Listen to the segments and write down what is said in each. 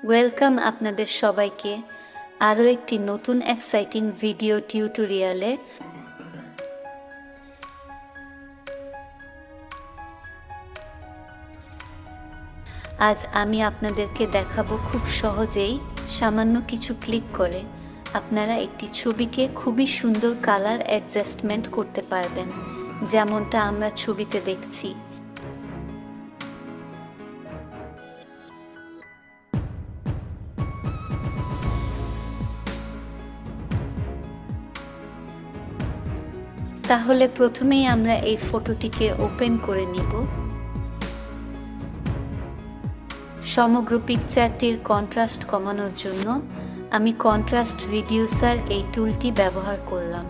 Welcome আপনাদের সবাইকে আরও একটি নতুন এক্সাইটিং ভিডিও টিউটোরিয়ালে। আজ আমি আপনাদেরকে দেখাবো খুব সহজেই সামান্য কিছু ক্লিক করে আপনারা একটি ছবিকে খুবই সুন্দর কালার অ্যাডজাস্টমেন্ট করতে পারবেন, যেমনটা আমরা ছবিতে দেখছি। তাহলে প্রথমেই আমরা এই ফটোটিকে ওপেন করে নিব। সমগ্র পিকচারটির কন্ট্রাস্ট কমানোর জন্য আমি কন্ট্রাস্ট রিডিউসার এই টুলটি ব্যবহার করলাম।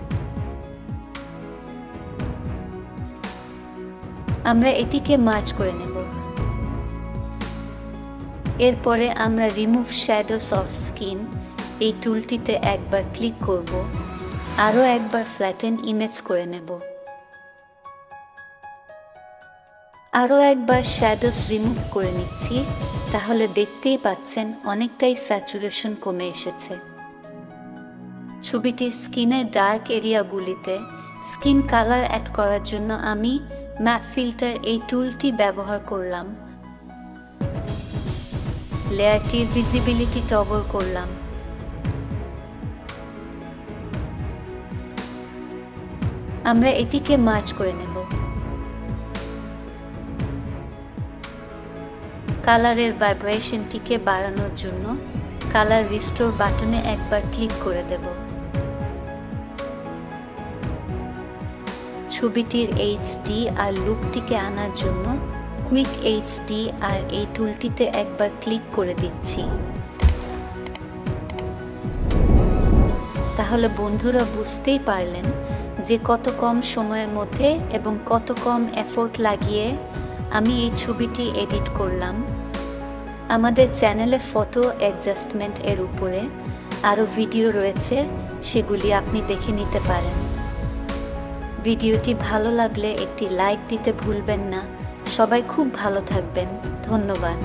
আমরা এটিকে মার্জ করে নেব। এরপরে আমরা রিমুভ শ্যাডোস অফ স্কিন এই টুলটিতে একবার ক্লিক করব, আরও একবার ফ্ল্যাটেন ইমেজ করে নেব। আরও একবার শ্যাডোস রিমুভ করে নিচ্ছি, তাহলে দেখতেই পাচ্ছেন অনেকটাই স্যাচুরেশন কমে এসেছে। ছবিটির স্কিনের ডার্ক এরিয়াগুলিতে স্কিন কালার অ্যাড করার জন্য আমি ম্যাপ ফিল্টার এই টুলটি ব্যবহার করলাম। লেয়ারটির ভিজিবিলিটি টগল করলাম। আমরা এটিকে মার্জ করে নেব। কালারের ভাইব্রেশনটিকে বাড়ানোর জন্য কালার রিস্টোর বাটনে একবার ক্লিক করে দেব। ছবিটির এইচডি আর লুকটিকে আনার জন্য কুইক এইচডি আর এই টুলটিতে একবার ক্লিক করে দিচ্ছি। তাহলে বন্ধুরা বুঝতেই পারলেন যে কত কম সময়ের মধ্যে এবং কত কম এফোর্ট লাগিয়ে আমি এই ছবিটি এডিট করলাম। আমাদের চ্যানেলে ফটো অ্যাডজাস্টমেন্ট এর উপরে আরও ভিডিও রয়েছে, সেগুলি আপনি দেখে নিতে পারেন। ভিডিওটি ভালো লাগলে একটি লাইক দিতে ভুলবেন না। সবাই খুব ভালো থাকবেন। ধন্যবাদ।